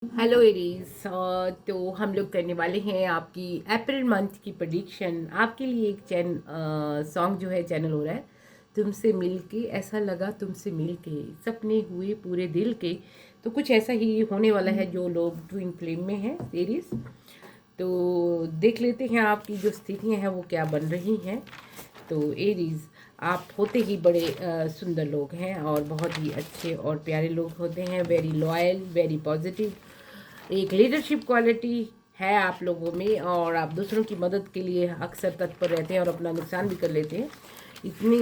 Hello Aries. तो हम लोग करने वाले हैं आपकी अप्रैल मंथ की प्रेडिक्शन। आपके लिए एक सॉन्ग जो है चैनल हो रहा है तुमसे मिलके, ऐसा लगा तुमसे मिलके, सपने हुए पूरे दिल के। तो कुछ ऐसा ही होने वाला है जो लोग ट्विन फ्लेम में हैं एरीज। तो देख लेते हैं आपकी जो स्थितियां हैं वो क्या बन रही हैं। तो एरीज, आप होते ही बड़े सुंदर लोग हैं और बहुत ही अच्छे और प्यारे लोग होते हैं। वेरी लॉयल, वेरी पॉजिटिव, एक लीडरशिप क्वालिटी है आप लोगों में और आप दूसरों की मदद के लिए अक्सर तत्पर रहते हैं और अपना नुकसान भी कर लेते हैं। इतनी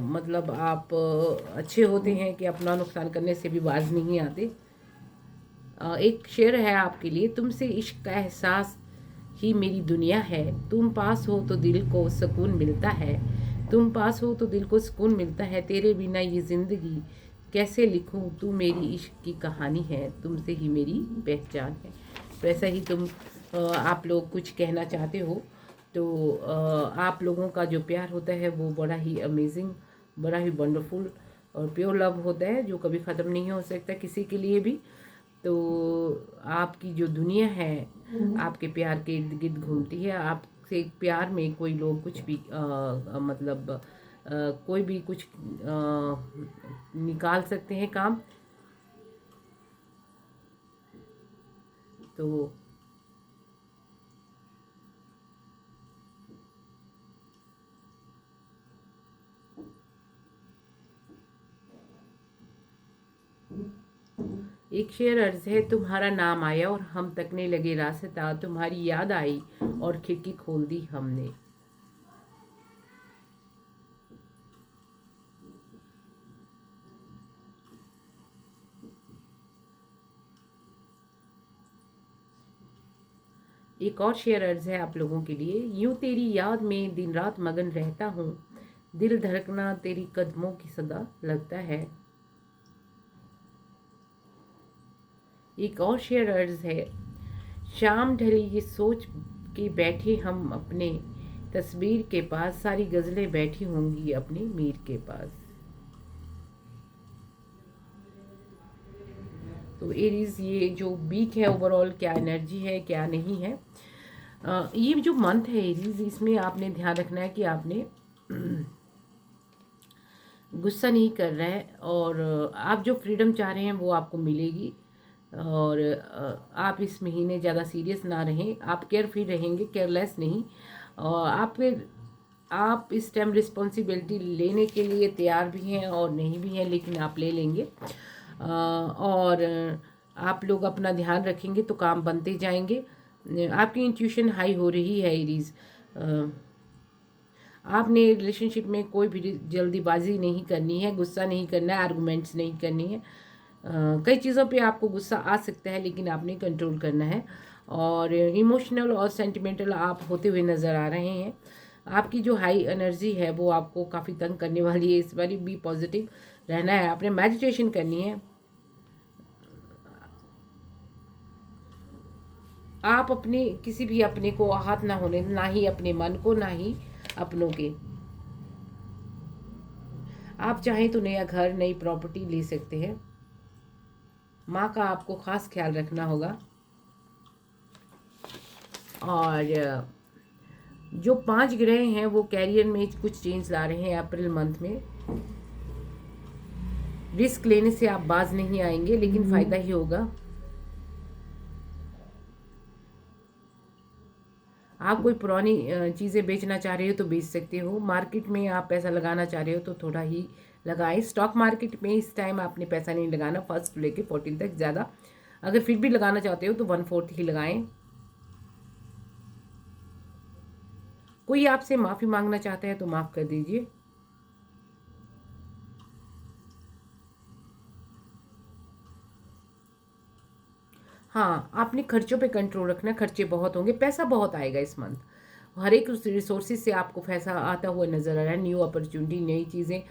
मतलब आप अच्छे होते हैं कि अपना नुकसान करने से भी बाज नहीं आते। एक शेर है आपके लिए, तुमसे इश्क का एहसास ही मेरी दुनिया है, तुम पास हो तो दिल को सुकून मिलता है, तुम पास हो तो दिल को सुकून मिलता है, तेरे बिना ये ज़िंदगी कैसे लिखूं, तू मेरी इश्क की कहानी है, तुमसे ही मेरी पहचान है। वैसा ही आप लोग कुछ कहना चाहते हो तो आप लोगों का जो प्यार होता है वो बड़ा ही अमेजिंग, बड़ा ही वंडरफुल और प्योर लव होता है जो कभी ख़त्म नहीं हो सकता किसी के लिए भी। तो आपकी जो दुनिया है आपके प्यार के इर्द गिर्द घूमती है। आपसे प्यार में कोई लोग कुछ भी मतलब कोई भी कुछ निकाल सकते हैं काम। तो एक शेर अर्ज है, तुम्हारा नाम आया और हम तकने लगे रास्ता, तुम्हारी याद आई और खिड़की खोल दी हमने। एक और शेर अर्ज है आप लोगों के लिए, यूं तेरी याद में दिन रात मगन रहता हूँ, दिल धड़कना तेरी कदमों की सदा लगता है। एक और शेर अर्ज है, शाम ढली ये सोच के बैठे हम अपने तस्वीर के पास, सारी गज़लें बैठी होंगी अपने मीर के पास। तो एरीज, ये जो वीक है ओवरऑल क्या एनर्जी है क्या नहीं है। ये जो मंथ है एरीज, इसमें आपने ध्यान रखना है कि आपने गुस्सा नहीं कर रहा है और आप जो फ्रीडम चाह रहे हैं वो आपको मिलेगी। और आप इस महीने ज़्यादा सीरियस ना रहें, आप केयर फ्री रहेंगे, केयरलेस नहीं। और आप इस टाइम रिस्पॉन्सिबिलिटी लेने के लिए तैयार भी हैं और नहीं भी हैं, लेकिन आप ले लेंगे। और आप लोग अपना ध्यान रखेंगे तो काम बनते जाएंगे। आपकी इंट्यूशन हाई हो रही है एरीज। आपने रिलेशनशिप में कोई भी जल्दीबाजी नहीं करनी है, गुस्सा नहीं करना है, आर्गूमेंट्स नहीं करनी है। कई चीज़ों पे आपको गुस्सा आ सकता है लेकिन आपने कंट्रोल करना है। और इमोशनल और सेंटिमेंटल आप होते हुए नज़र आ रहे हैं। आपकी जो हाई एनर्जी है वो आपको काफ़ी तंग करने वाली है। इस बार भी पॉजिटिव रहना है, आपने मेडिटेशन करनी है। आप अपने किसी भी अपने को आहत ना होने, ना ही अपने मन को ना ही अपनों के। आप चाहें तो नया घर, नई प्रॉपर्टी ले सकते हैं। माँ का आपको खास ख्याल रखना होगा। और जो 5 ग्रह हैं वो कैरियर में कुछ चेंज ला रहे हैं अप्रैल मंथ में। रिस्क लेने से आप बाज नहीं आएंगे लेकिन फायदा ही होगा। आप कोई पुरानी चीज़ें बेचना चाह रहे हो तो बेच सकते हो। मार्केट में आप पैसा लगाना चाह रहे हो तो थोड़ा ही लगाएं। स्टॉक मार्केट में इस टाइम आपने पैसा नहीं लगाना, फर्स्ट लेके 14 तक ज़्यादा। अगर फिर भी लगाना चाहते हो तो 1/4 ही लगाएं। कोई आपसे माफ़ी मांगना चाहता है तो माफ़ कर दीजिए। हाँ, आपने खर्चों पे कंट्रोल रखना, खर्चे बहुत होंगे, पैसा बहुत आएगा इस मंथ। हर एक रिसोर्सेज से आपको पैसा आता हुआ नज़र आ रहा है, न्यू अपॉर्चुनिटी, नई चीज़ें,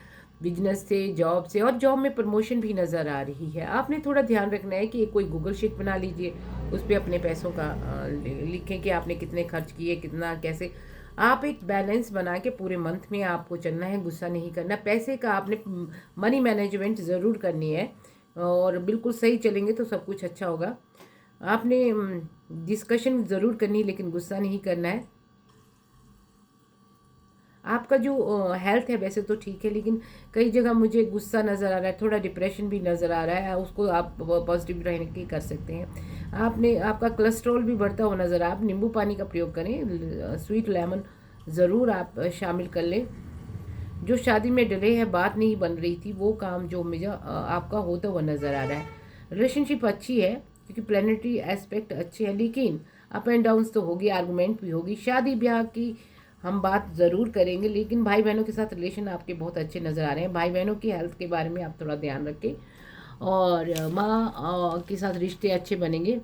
बिजनेस से, जॉब से, और जॉब में प्रमोशन भी नज़र आ रही है। आपने थोड़ा ध्यान रखना है कि कोई गूगल शीट बना लीजिए, उस पर अपने पैसों का लिखें कि आपने कितने खर्च किए, कितना कैसे। आप एक बैलेंस बना के पूरे मंथ में आपको चलना है, गुस्सा नहीं करना। पैसे का आपने मनी मैनेजमेंट ज़रूर करनी है और बिल्कुल सही चलेंगे तो सब कुछ अच्छा होगा। आपने डिस्कशन ज़रूर करनी है, लेकिन गुस्सा नहीं करना है। आपका जो हेल्थ है वैसे तो ठीक है, लेकिन कई जगह मुझे गुस्सा नज़र आ रहा है, थोड़ा डिप्रेशन भी नज़र आ रहा है। उसको आप पॉजिटिव रहने की कर सकते हैं। आपका कोलेस्ट्रॉल भी बढ़ता हुआ नज़र आप नींबू पानी का प्रयोग करें, स्वीट लेमन ज़रूर आप शामिल कर लें। जो शादी में डिले है, बात नहीं बन रही थी, वो काम जो मुझे आपका होता हुआ नज़र आ रहा है। रिलेशनशिप अच्छी है क्योंकि प्लानिटरी एस्पेक्ट अच्छे हैं, लेकिन अप एंड डाउन्स तो होगी, आर्गूमेंट भी होगी। शादी ब्याह की हम बात ज़रूर करेंगे, लेकिन भाई बहनों के साथ रिलेशन आपके बहुत अच्छे नज़र आ रहे हैं। भाई बहनों की हेल्थ के बारे में आप थोड़ा ध्यान रखें, और माँ के साथ रिश्ते अच्छे बनेंगे।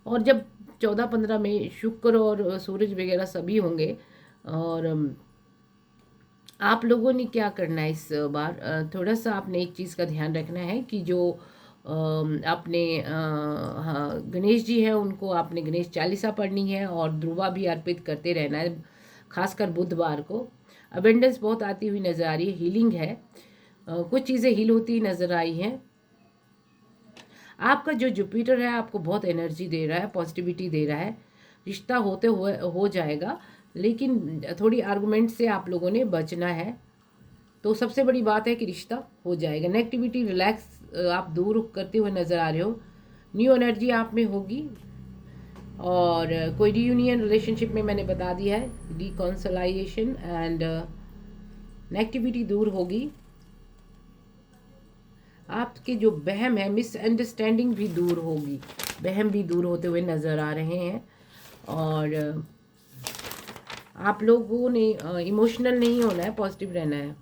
और जब 14-15 में शुक्र और सूरज वगैरह सभी होंगे, और आप लोगों ने क्या करना है इस बार, थोड़ा सा आपने एक चीज़ का ध्यान रखना है कि जो अपने हाँ, गणेश जी हैं उनको आपने गणेश चालीसा पढ़नी है, और ध्रुवा भी अर्पित करते रहना है, खासकर बुधवार को। अबेंडेंस बहुत आती हुई नज़र आ रही है, हीलिंग है, कुछ चीज़ें हील होती नज़र आई हैं। आपका जो जुपिटर है आपको बहुत एनर्जी दे रहा है, पॉजिटिविटी दे रहा है। रिश्ता होते हुए हो जाएगा, लेकिन थोड़ी आर्गुमेंट से आप लोगों ने बचना है। तो सबसे बड़ी बात है कि रिश्ता हो जाएगा। नेगेटिविटी रिलैक्स आप दूर करते हुए नज़र आ रहे हो, न्यू एनर्जी आप में होगी। और कोई रीयूनियन रिलेशनशिप में मैंने बता दिया है, रिकॉन्सलाइजेशन एंड नेगेटिविटी दूर होगी। आपके जो वहम है, मिसअंडरस्टैंडिंग भी दूर होगी, वहम भी दूर होते हुए नज़र आ रहे हैं। और आप लोगों ने इमोशनल नहीं होना है, पॉजिटिव रहना है।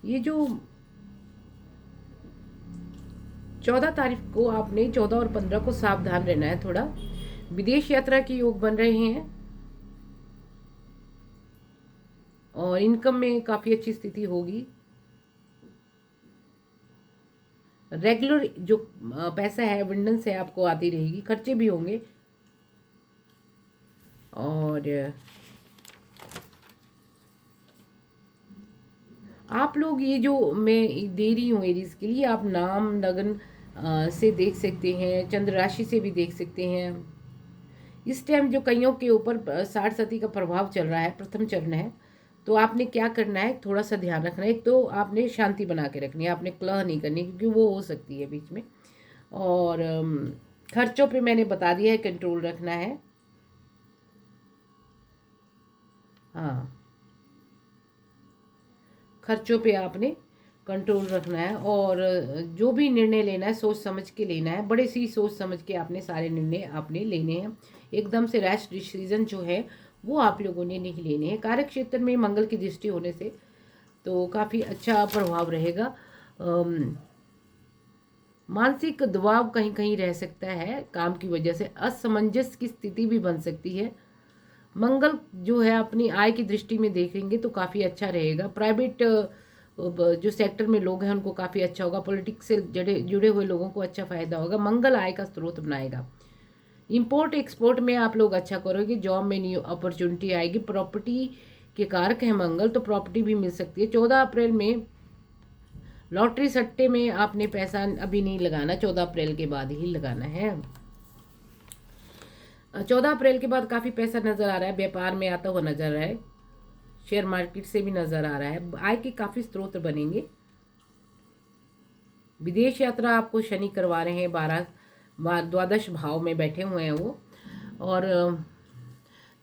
ये जो 14 तारीख को आपने 14 और 15 को सावधान रहना है, थोड़ा विदेश यात्रा के योग बन रहे हैं, और इनकम में काफ़ी अच्छी स्थिति होगी। रेगुलर जो पैसा है, अबंडेंस है, आपको आती रहेगी, खर्चे भी होंगे। और आप लोग ये जो मैं दे रही हूँ एरीज के लिए, आप नाम लगन से देख सकते हैं, चंद्र राशि से भी देख सकते हैं। इस टाइम जो कईयों के ऊपर 60 सती का प्रभाव चल रहा है, प्रथम चरण है, तो आपने क्या करना है, थोड़ा सा ध्यान रखना है। एक तो आपने शांति बना के रखनी है, आपने कलह नहीं करनी, क्योंकि वो हो सकती है बीच में। और खर्चों पे मैंने बता दिया है, कंट्रोल रखना है। हाँ, खर्चों पे आपने कंट्रोल रखना है, और जो भी निर्णय लेना है सोच समझ के लेना है, बड़े सी सोच समझ के आपने सारे निर्णय आपने लेने हैं। एकदम से रैश डिसीजन जो है वो आप लोगों ने नहीं लेने हैं। कार्य क्षेत्र में मंगल की दृष्टि होने से तो काफ़ी अच्छा प्रभाव रहेगा। मानसिक दबाव कहीं कहीं रह सकता है, काम की वजह से असमंजस की स्थिति भी बन सकती है। मंगल जो है अपनी आय की दृष्टि में देखेंगे तो काफ़ी अच्छा रहेगा। प्राइवेट जो सेक्टर में लोग हैं उनको काफ़ी अच्छा होगा। पॉलिटिक्स से जुड़े जुड़े हुए लोगों को अच्छा फायदा होगा। मंगल आय का स्रोत बनाएगा। इंपोर्ट एक्सपोर्ट में आप लोग अच्छा करोगे। जॉब में न्यू अपॉर्चुनिटी आएगी। प्रॉपर्टी के कारक हैं मंगल, तो प्रॉपर्टी भी मिल सकती है। 14 अप्रैल में लॉटरी सट्टे में आपने पैसा अभी नहीं लगाना, 14 अप्रैल के बाद ही लगाना है। 14 अप्रैल के बाद काफ़ी पैसा नज़र आ रहा है, व्यापार में आता हुआ नजर आ रहा है, शेयर मार्केट से भी नज़र आ रहा है, आय के काफ़ी स्रोत बनेंगे। विदेश यात्रा आपको शनि करवा रहे हैं, 12 द्वादश भाव में बैठे हुए हैं वो। और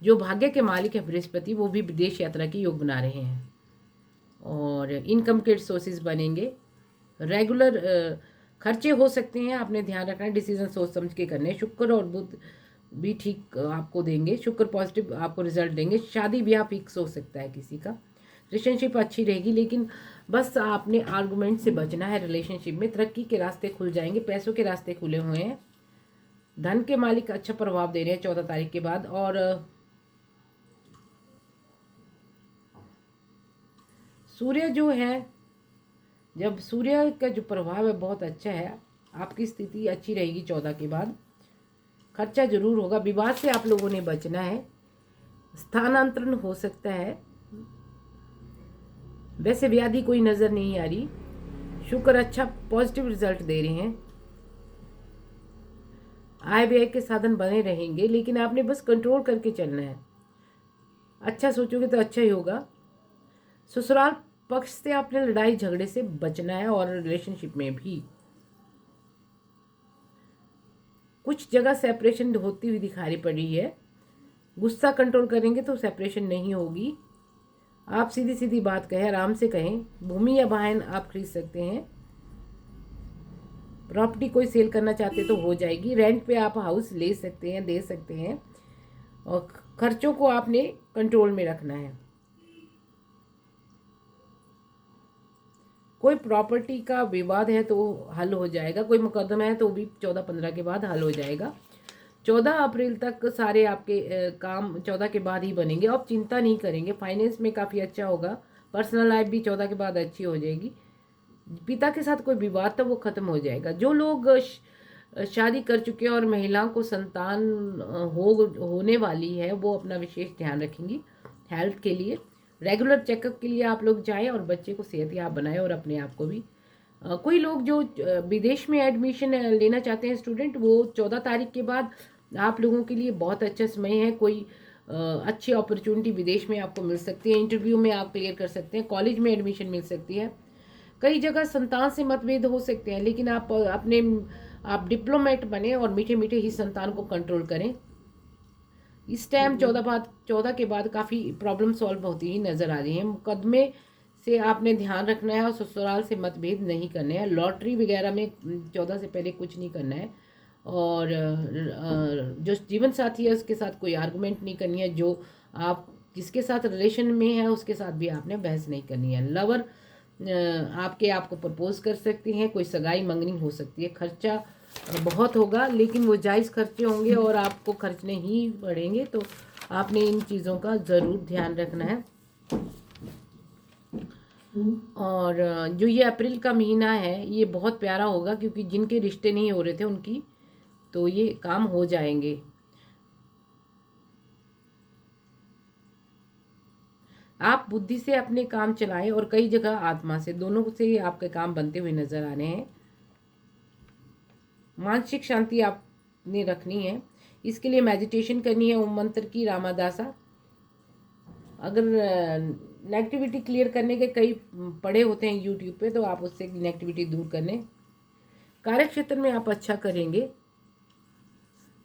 जो भाग्य के मालिक है बृहस्पति, वो भी विदेश यात्रा की योग बना रहे हैं, और इनकम के सोर्सेज बनेंगे। रेगुलर खर्चे हो सकते हैं, आपने ध्यान रखना है, डिसीजन सोच समझ के करने हैं। शुक्र और बुध भी ठीक आपको देंगे, शुक्र पॉजिटिव आपको रिजल्ट देंगे। शादी ब्याह फिक्स हो सकता है किसी का। रिलेशनशिप अच्छी रहेगी, लेकिन बस आपने आर्गुमेंट से बचना है। रिलेशनशिप में तरक्की के रास्ते खुल जाएंगे, पैसों के रास्ते खुले हुए हैं, धन के मालिक अच्छा प्रभाव दे रहे हैं 14 तारीख के बाद। और सूर्य जो है जब सूर्य का जो प्रभाव है बहुत अच्छा है, आपकी स्थिति अच्छी रहेगी 14 के बाद। खर्चा जरूर होगा, विवाद से आप लोगों ने बचना है, स्थानांतरण हो सकता है। वैसे व्याधि कोई नज़र नहीं आ रही, शुक्र अच्छा पॉजिटिव रिजल्ट दे रहे हैं। आय व्यय के साधन बने रहेंगे, लेकिन आपने बस कंट्रोल करके चलना है। अच्छा सोचोगे तो अच्छा ही होगा। ससुराल पक्ष से आपने लड़ाई झगड़े से बचना है, और रिलेशनशिप में भी कुछ जगह सेपरेशन होती हुई दिखाई पड़ रही है। गुस्सा कंट्रोल करेंगे तो सेपरेशन नहीं होगी। आप सीधी सीधी बात कहें, आराम से कहें। भूमि या वाहन आप खरीद सकते हैं। प्रॉपर्टी कोई सेल करना चाहते तो हो जाएगी। रेंट पे आप हाउस ले सकते हैं, दे सकते हैं। और खर्चों को आपने कंट्रोल में रखना है। कोई प्रॉपर्टी का विवाद है तो हल हो जाएगा, कोई मुकदमा है तो भी 14-15 के बाद हल हो जाएगा। 14 अप्रैल तक सारे आपके काम 14 के बाद ही बनेंगे। आप चिंता नहीं करेंगे, फाइनेंस में काफ़ी अच्छा होगा। पर्सनल लाइफ भी 14 के बाद अच्छी हो जाएगी। पिता के साथ कोई विवाद था वो खत्म हो जाएगा। जो लोग शादी कर चुके हैं और महिलाओं को संतान होने वाली है, वो अपना विशेष ध्यान रखेंगी हेल्थ के लिए। रेगुलर चेकअप के लिए आप लोग जाएं और बच्चे को सेहतयाब बनाएं, और अपने आप को भी। कोई लोग जो विदेश में एडमिशन लेना चाहते हैं स्टूडेंट, वो 14 तारीख के बाद आप लोगों के लिए बहुत अच्छा समय है। कोई अच्छी अपॉर्चुनिटी विदेश में आपको मिल सकती है। इंटरव्यू में आप क्लियर कर सकते हैं, कॉलेज में एडमिशन मिल सकती है। कई जगह संतान से मतभेद हो सकते हैं, लेकिन आप डिप्लोमेट बने और मीठे मीठे ही संतान को कंट्रोल करें। इस टाइम 14 के बाद काफ़ी प्रॉब्लम सॉल्व होती ही नज़र आ रही है। मुकदमे से आपने ध्यान रखना है, और ससुराल से मतभेद नहीं करने हैं। लॉटरी वगैरह में 14 से पहले कुछ नहीं करना है। और जो जीवन साथी है उसके साथ कोई आर्गुमेंट नहीं करनी है। जो आप जिसके साथ रिलेशन में है उसके साथ भी आपने बहस नहीं करनी है। लवर आपको प्रपोज कर सकती हैं, कोई सगाई मंगनी हो सकती है। खर्चा बहुत होगा, लेकिन वो जायज़ खर्चे होंगे और आपको खर्चने ही पड़ेंगे, तो आपने इन चीज़ों का ज़रूर ध्यान रखना है। और जो ये अप्रैल का महीना है ये बहुत प्यारा होगा, क्योंकि जिनके रिश्ते नहीं हो रहे थे उनकी तो ये काम हो जाएंगे। आप बुद्धि से अपने काम चलाएं, और कई जगह आत्मा से, दोनों से आपके काम बनते हुए नजर आ रहे हैं। मानसिक शांति आपने रखनी है, इसके लिए मेडिटेशन करनी है। ओम मंत्र की रामादासा। अगर नेगेटिविटी क्लियर करने के कई पढ़े होते हैं यूट्यूब पे, तो आप उससे नेगेटिविटी दूर करने। कार्य क्षेत्र में आप अच्छा करेंगे।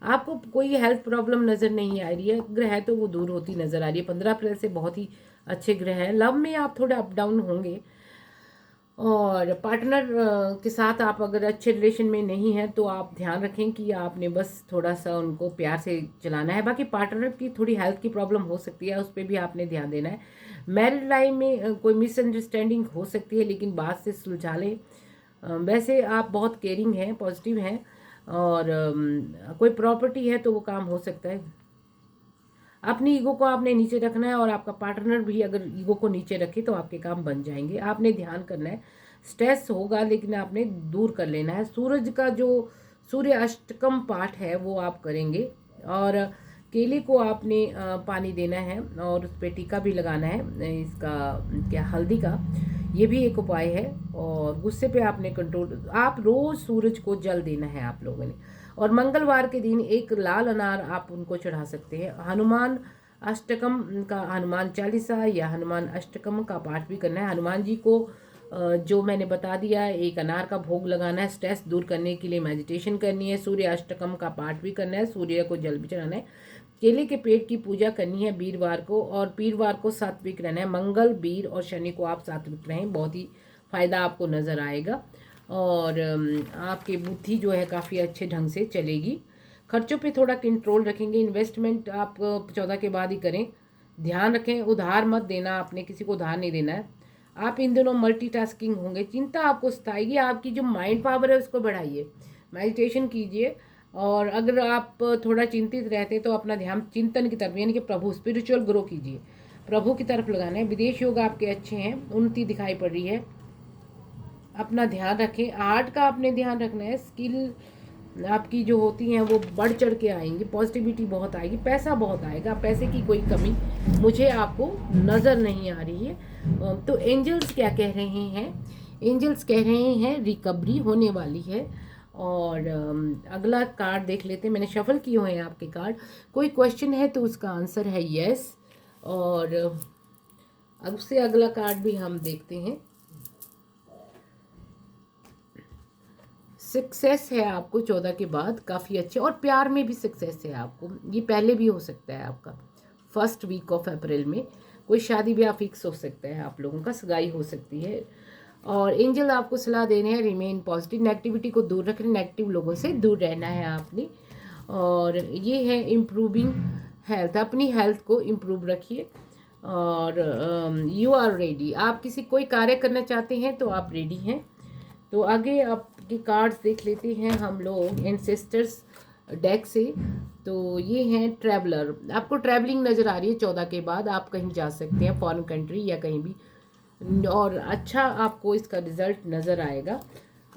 आपको कोई हेल्थ प्रॉब्लम नज़र नहीं आ रही है। ग्रह तो वो दूर होती नज़र आ रही है। 15 अप्रैल से बहुत ही अच्छे ग्रह हैं। लव में आप थोड़ा अप डाउन होंगे, और पार्टनर के साथ आप अगर अच्छे रिलेशन में नहीं हैं तो आप ध्यान रखें कि आपने बस थोड़ा सा उनको प्यार से चलाना है। बाकी पार्टनर की थोड़ी हेल्थ की प्रॉब्लम हो सकती है, उस पर भी आपने ध्यान देना है। मैरिड लाइफ में कोई मिसअंडरस्टैंडिंग हो सकती है, लेकिन बात से सुलझा लें। वैसे आप बहुत केयरिंग हैं, पॉजिटिव हैं, और कोई प्रॉपर्टी है तो वो काम हो सकता है। अपनी ईगो को आपने नीचे रखना है, और आपका पार्टनर भी अगर ईगो को नीचे रखे तो आपके काम बन जाएंगे। आपने ध्यान करना है। स्ट्रेस होगा, लेकिन आपने दूर कर लेना है। सूरज का जो सूर्य अष्टकम पाठ है वो आप करेंगे, और केले को आपने पानी देना है, और उस पर टीका भी लगाना है। इसका क्या, हल्दी का, ये भी एक उपाय है। और गुस्से पे आपने कंट्रोल, आप रोज सूरज को जल देना है आप लोगों ने। और मंगलवार के दिन एक लाल अनार आप उनको चढ़ा सकते हैं। हनुमान अष्टकम का, हनुमान चालीसा या हनुमान अष्टकम का पाठ भी करना है। हनुमान जी को जो मैंने बता दिया, एक अनार का भोग लगाना है। स्ट्रेस दूर करने के लिए मेडिटेशन करनी है। सूर्य अष्टकम का पाठ भी करना है। सूर्य को जल भी चढ़ाना है। केले के पेड़ की पूजा करनी है वीरवार को, और वीरवार को सात्विक रहना है। मंगल, वीर और शनि को आप सात्विक रहें, बहुत ही फायदा आपको नजर आएगा। और आपकी बुद्धि जो है काफ़ी अच्छे ढंग से चलेगी। खर्चों पे थोड़ा कंट्रोल रखेंगे। इन्वेस्टमेंट आप 14 के बाद ही करें। ध्यान रखें, उधार मत देना, आपने किसी को उधार नहीं देना है। आप इन दिनों मल्टीटास्किंग होंगे, चिंता आपको सताएगी। आपकी जो माइंड पावर है उसको बढ़ाइए, मेडिटेशन कीजिए। और अगर आप थोड़ा चिंतित रहते तो अपना ध्यान चिंतन की तरफ, यानी कि प्रभु, स्पिरिचुअल ग्रो कीजिए, प्रभु की तरफ लगाना है। विदेश योग आपके अच्छे हैं, उन्नति दिखाई पड़ रही है। अपना ध्यान रखें, आर्ट का आपने ध्यान रखना है, स्किल आपकी जो होती हैं वो बढ़ चढ़ के आएंगी, पॉजिटिविटी बहुत आएगी, पैसा बहुत आएगा, पैसे की कोई कमी मुझे आपको नज़र नहीं आ रही है। तो एंजल्स क्या कह रहे हैं? एंजल्स कह रहे हैं रिकवरी होने वाली है। और अगला कार्ड देख लेते हैं, मैंने शफल किए हुए हैं आपके कार्ड। कोई क्वेश्चन है तो उसका आंसर है यस। और अब से अगला कार्ड भी हम देखते हैं। सक्सेस है आपको 14 के बाद, काफ़ी अच्छे, और प्यार में भी सक्सेस है आपको। ये पहले भी हो सकता है आपका, फर्स्ट वीक ऑफ अप्रैल में कोई शादी ब्याह फिक्स हो सकता है, आप लोगों का सगाई हो सकती है। और एंजल आपको सलाह दे रहे हैं रिमेन पॉजिटिव, नेगेटिविटी को दूर रखना, नेगेटिव लोगों से दूर रहना है आपने। और ये है इम्प्रूविंग हेल्थ, अपनी हेल्थ को इम्प्रूव रखिए। और यू आर रेडी, आप किसी कोई कार्य करना चाहते हैं तो आप रेडी हैं। तो आगे आपके कार्ड्स देख लेते हैं हम लोग एंसेस्टर्स डेक से। तो ये हैं ट्रैवलर, आपको ट्रैवलिंग नज़र आ रही है 14 के बाद, आप कहीं जा सकते हैं फॉरेन कंट्री या कहीं भी, और अच्छा आपको इसका रिजल्ट नज़र आएगा।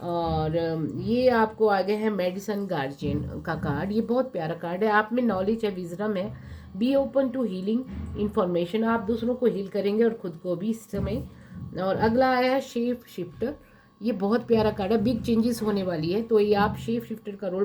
और ये आपको आगे है मेडिसन गार्जियन का कार्ड, ये बहुत प्यारा कार्ड है, आप में नॉलेज है, विजडम है, be open to healing information, आप दूसरों को हील करेंगे और खुद को भी इस समय। और अगला आया है शेप शिफ्टर, ये बहुत प्यारा कार्ड है, बिग चेंजेस होने वाली है, तो ये आप शेप शिफ्टर का रोल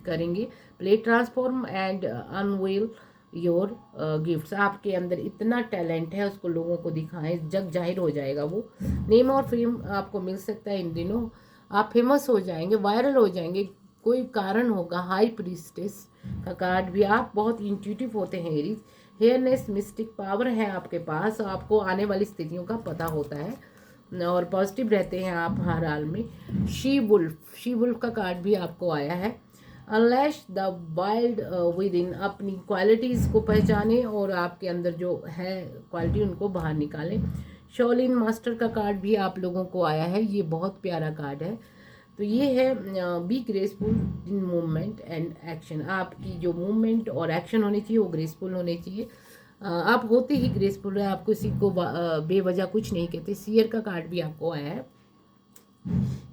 करेंगे, play transform and unveil your gifts, आपके अंदर इतना टैलेंट है उसको लोगों को दिखाएं, जग जाहिर हो जाएगा वो। नेम और फेम आपको मिल सकता है इन दिनों, आप फेमस हो जाएंगे, वायरल हो जाएंगे, कोई कारण होगा। हाई प्रीस्टेस का कार्ड भी, आप बहुत इंट्यूटिव होते हैं एरीज, हेयरनेस मिस्टिक पावर है आपके पास, आपको आने वाली स्थितियों का पता होता है और पॉजिटिव रहते हैं आप हर हाल में। शी वुल्फ का कार्ड भी आपको आया है। अनलैश द वाइल्ड विद इन, अपनी क्वालिटीज़ को पहचानें और आपके अंदर जो है क्वालिटी उनको बाहर निकालें। शॉलिन मास्टर का कार्ड भी आप लोगों को आया है, ये बहुत प्यारा कार्ड है। तो ये है be graceful in movement and action, आपकी जो मूवमेंट और एक्शन होनी चाहिए वो ग्रेसफुल होने चाहिए। आप होते ही ग्रेसफुल है, आप किसी को बेवजह कुछ नहीं कहते। सीयर का कार्ड भी आपको आया है।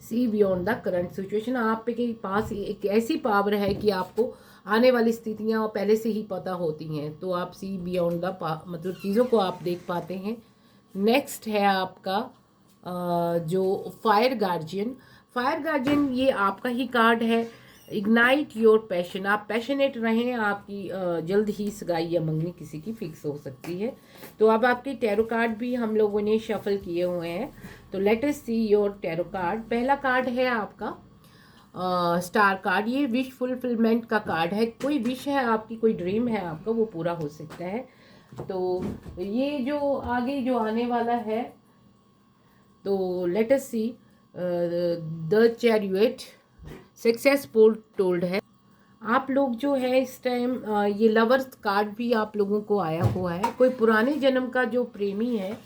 See beyond the current situation, आप के पास एक ऐसी पावर है कि आपको आने वाली स्थितियाँ पहले से ही पता होती हैं, तो आप सी बियॉन्ड द मतलब चीज़ों को आप देख पाते हैं। नेक्स्ट है आपका जो फायर गार्जियन, ये आपका ही कार्ड है। इग्नाइट योर पैशन, आप पैशनेट रहें, आपकी जल्द ही सगाई या मंगनी किसी की फिक्स हो सकती है। तो अब आपके टैरो कार्ड भी हम लोगों ने शफल किए हुए हैं, तो let us see your tarot card. पहला कार्ड है आपका स्टार कार्ड, ये विश फुलफिलमेंट का कार्ड है, कोई विश है आपकी, कोई ड्रीम है आपका, वो पूरा हो सकता है। तो ये जो आगे जो आने वाला है, तो let us see the chariot successful told है। आप लोग जो है इस टाइम ये लवर्स कार्ड भी आप लोगों को आया हुआ है, कोई पुराने जन्म का जो प्रेमी है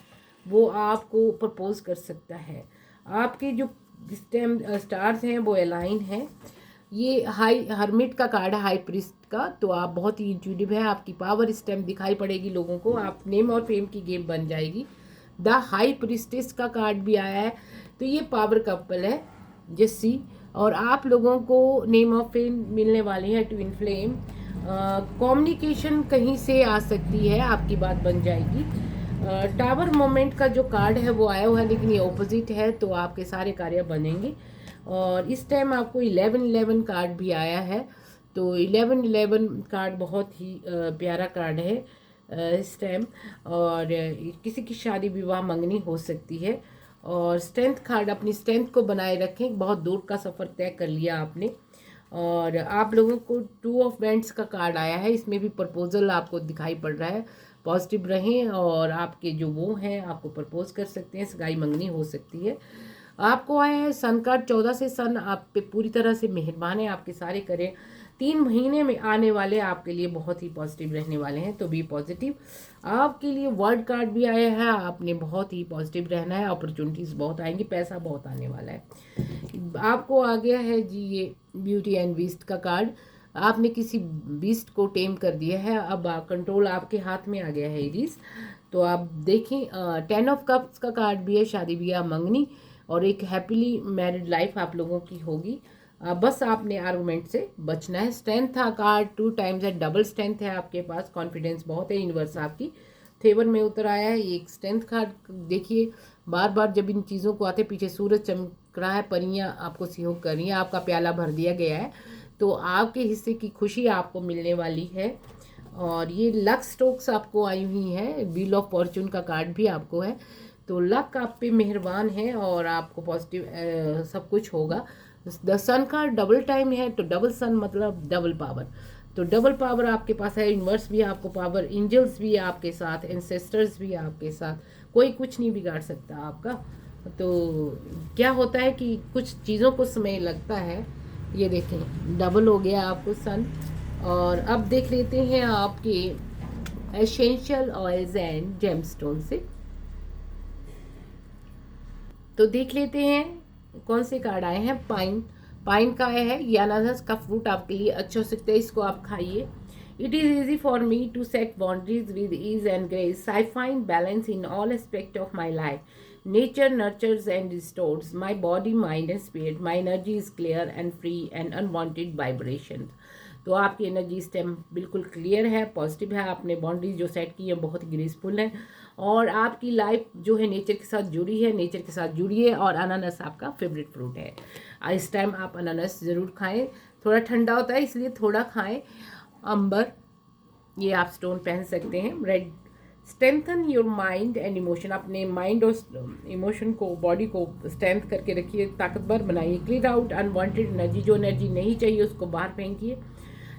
वो आपको प्रपोज कर सकता है। आपके जो इस टाइम स्टार्स हैं वो अलाइन हैं। ये हाई हर्मिट का कार्ड है, हाई प्रीस्ट का, तो आप बहुत ही इंट्यूटिव है, आपकी पावर इस टाइम दिखाई पड़ेगी लोगों को, आप नेम और फेम की गेम बन जाएगी। द हाई प्रीस्टेस का कार्ड भी आया है, तो ये पावर कपल है जस्सी, और आप लोगों को नेम ऑफ फेम मिलने वाली है ट्विन फ्लेम। कम्युनिकेशन कहीं से आ सकती है, आपकी बात बन जाएगी। टावर मोमेंट का जो कार्ड है वो आया हुआ है, लेकिन ये ऑपोजिट है, तो आपके सारे कार्य बनेंगे। और इस टाइम आपको 11-11 कार्ड भी आया है, तो 11-11 कार्ड बहुत ही प्यारा कार्ड है इस टाइम। और किसी की शादी विवाह मंगनी हो सकती है। और स्ट्रेंथ कार्ड, अपनी स्ट्रेंथ को बनाए रखें, बहुत दूर का सफ़र तय कर लिया आपने। और आप लोगों को 2 ऑफ वैंड्स का कार्ड आया है, इसमें भी प्रपोजल आपको दिखाई पड़ रहा है। पॉजिटिव रहें और आपके जो वो हैं आपको प्रपोज कर सकते हैं, सगाई मंगनी हो सकती है। आपको आया है सन कार्ड, 14 से सन आप पे पूरी तरह से मेहरबान है, आपके सारे करें 3 महीने में आने वाले आपके लिए बहुत ही पॉजिटिव रहने वाले हैं, तो बी पॉजिटिव। आपके लिए वर्ड कार्ड भी आया है, आपने बहुत ही पॉजिटिव रहना है, अपॉर्चुनिटीज़ बहुत आएंगी, पैसा बहुत आने वाला है। आपको आ गया है जी ये ब्यूटी एंड बीस्ट का कार्ड, आपने किसी बीस्ट को टेम कर दिया है, अब कंट्रोल आपके हाथ में आ गया है एरीज। तो आप देखें 10 ऑफ कप्स का कार्ड भी है, शादी ब्याह मंगनी और एक हैप्पीली मैरिड लाइफ आप लोगों की होगी। बस आपने आर्गुमेंट से बचना है। स्ट्रेंथ था कार्ड 2 टाइम्स है, डबल स्ट्रेंथ है आपके पास, कॉन्फिडेंस बहुत है, यूनिवर्स आपकी फेवर में उतर आया है। ये एक स्ट्रेंथ कार्ड देखिए, बार बार जब इन चीज़ों को आते पीछे सूरज चमक रहा है, परियां आपको सहयोग कर रही हैं, आपका प्याला भर दिया गया है, तो आपके हिस्से की खुशी आपको मिलने वाली है। और ये लक स्ट्रोक्स आपको आई हुई है, व्हील ऑफ फॉर्चून का कार्ड भी आपको है, तो लक आप पे मेहरबान है और आपको पॉजिटिव सब कुछ होगा। द सन का डबल टाइम है, तो डबल सन मतलब डबल पावर, तो डबल पावर आपके पास है। यूनिवर्स भी आपको पावर, एंजल्स भी आपके साथ, एंसेस्टर्स भी आपके साथ, कोई कुछ नहीं बिगाड़ सकता आपका। तो क्या होता है कि कुछ चीज़ों को समय लगता है। ये देखें डबल हो गया आपको सन। और अब देख लेते हैं आपके एसेंशियल ऑयल्स एंड जेमस्टोन से, तो देख लेते हैं कौन से कार्ड आए हैं। पाइन, पाइन का है, ये अनानास का फ्रूट आपके लिए अच्छा हो सकता है, इसको आप खाइए। It is easy for me to set boundaries with ease and grace, I find balance in all aspect of my life, nature nurtures and restores my body mind and spirit, my energy is clear and free and unwanted vibration. तो आपकी energy stem बिल्कुल clear है, positive है, आपने boundaries जो set की है बहुत ग्रेसफुल है, और आपकी लाइफ जो है नेचर के साथ जुड़ी है, नेचर के साथ जुड़िए। और अनानास आपका फेवरेट फ्रूट है, इस टाइम आप अनानास ज़रूर खाएं, थोड़ा ठंडा होता है इसलिए थोड़ा खाएं। अंबर, ये आप स्टोन पहन सकते हैं। Red, strengthen your mind and emotion, अपने माइंड और इमोशन को, बॉडी को स्ट्रेंथ करके रखिए, ताकतवर बनाइए। क्लियर आउट अनवांटेड एनर्जी, जो एनर्जी नहीं चाहिए उसको बाहर फेंकिए।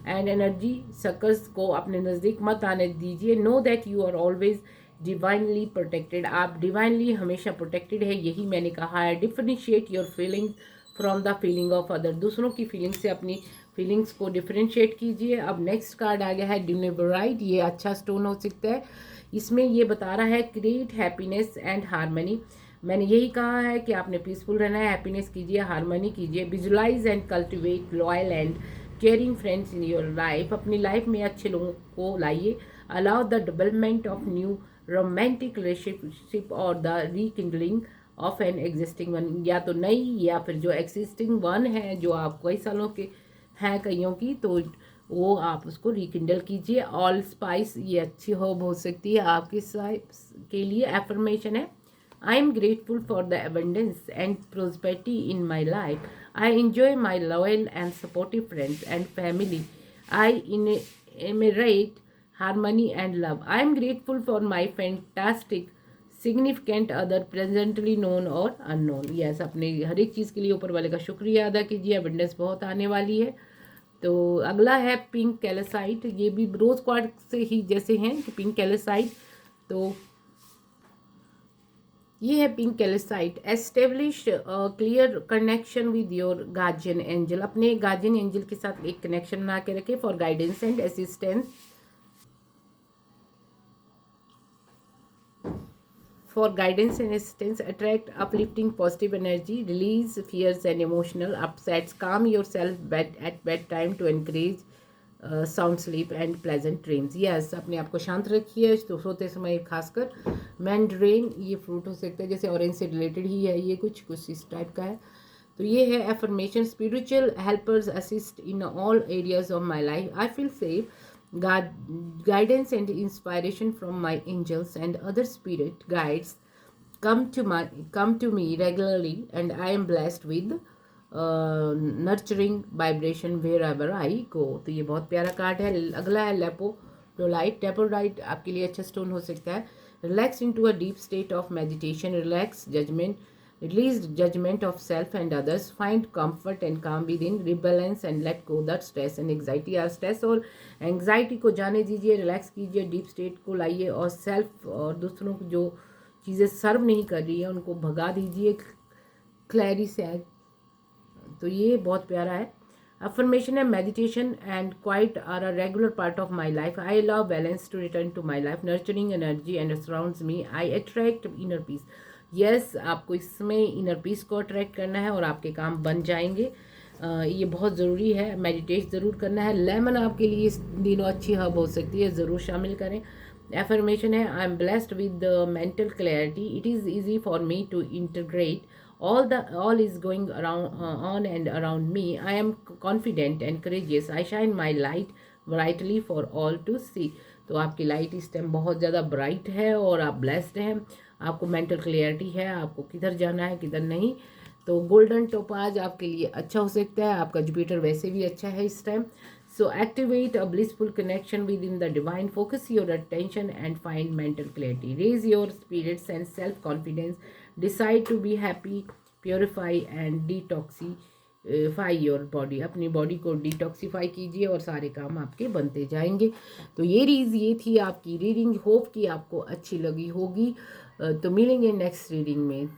एंड एनर्जी सकर्स को अपने नज़दीक मत आने दीजिए। Know that you are always divinely protected, आप डिवाइनली हमेशा प्रोटेक्टेड है, यही मैंने कहा है। Differentiate your feelings from the feeling of other, दूसरों की फीलिंग से अपनी फीलिंग्स को डिफरेंशिएट कीजिए। अब नेक्स्ट कार्ड आ गया है डिनेबराइट, ये अच्छा स्टोन हो सकता है। इसमें ये बता रहा है क्रिएट हैप्पीनेस एंड हारमनी, मैंने यही कहा है कि आपने पीसफुल रहना है, हैप्पीनेस कीजिए, हारमनी कीजिए। Visualise and cultivate loyal and caring friends in your life, अपनी लाइफ में अच्छे लोगों को लाइए। Allow the development of new romantic relationship और the rekindling of an existing one, या तो नई या फिर जो एक्सिस्टिंग वन है, जो आप कई सालों के हैं कईयों की, तो वो आप उसको रिकिंडल कीजिए। ऑल स्पाइस, ये अच्छी हो सकती है आपके के लिए। एफर्मेशन है, I am grateful for the abundance and prosperity in my life. I enjoy my loyal and supportive friends and family. I emanate harmony and love. I am grateful for my fantastic, significant other presently known or unknown. Yes, अपने हर एक चीज़ के लिए ऊपर वाले का शुक्रिया अदा कीजिए, अबंडेंस बहुत आने वाली है। तो अगला है पिंक कैलेसाइट, ये भी रोज क्वार्ट्ज से ही जैसे हैं कि पिंक कैलेसाइट, तो ये है pink calcite. Establish clear connection with your guardian angel, अपने गार्जियन एंजल के साथ एक कनेक्शन बना के रखे for guidance and assistance, for guidance and assistance, attract uplifting positive energy, release fears and emotional upsets, calm your self at bed time to encourage sound sleep and pleasant dreams. Yes, अपने आप को शांत रखिए तो सोते समय, खासकर मैंड्रेन, ये फ्रूट हो सकता है, जैसे ऑरेंज से रिलेटेड ही है, ये कुछ इस टाइप का है। तो ये है affirmation, spiritual helpers assist in all areas of my life, I feel safe, guidance and inspiration from my angels and other spirit guides come to me regularly, and I am blessed with nurturing vibration wherever I go। तो ये बहुत प्यारा card है। अगला है लेपोडोलाइट, लेपोडोलाइट आपके लिए अच्छा स्टोन हो सकता है। Relax into a deep state of meditation, relax judgment, release judgment of self and others, find comfort and calm within, rebalance and let go that stress and anxiety are stress और anxiety को जाने दीजिए, relax कीजिए, deep state को लाइए, और self और दूसरों को जो चीज़ें सर्व नहीं कर रही है उनको भगा दीजिए क्लैरी से। तो ये बहुत प्यारा है। अफर्मेशन है, meditation and quiet are a regular part of my life, I allow balance to return to my life, nurturing energy and surrounds me, I attract inner peace. Yes, आपको इसमें इनर पीस को attract करना है और आपके काम बन जाएंगे। ये बहुत ज़रूरी है, मेडिटेट ज़रूर करना है। लेमन आपके लिए इस दिनों अच्छी हब हो सकती है, ज़रूर शामिल करें। एफर्मेशन है, I am blessed with the mental clarity, it is easy for me to integrate all is going around on and around me. I am confident and courageous. I shine my light brightly for all to see. तो आपकी light इस time बहुत ज़्यादा bright है और आप blessed हैं, आपको मेंटल क्लियरिटी है, आपको किधर जाना है किधर नहीं। तो गोल्डन टोपाज आपके लिए अच्छा हो सकता है, आपका जुपिटर वैसे भी अच्छा है इस time. So activate a blissful connection with in the divine, focus your attention and find mental clarity, raise your spirits and self confidence, decide to be happy, purify and detoxify your body. अपनी body को detoxify कीजिए और सारे काम आपके बनते जाएंगे। तो ये थी आपकी रीडिंग, होप कि आपको अच्छी लगी होगी। तो मिलेंगे नेक्स्ट रीडिंग में।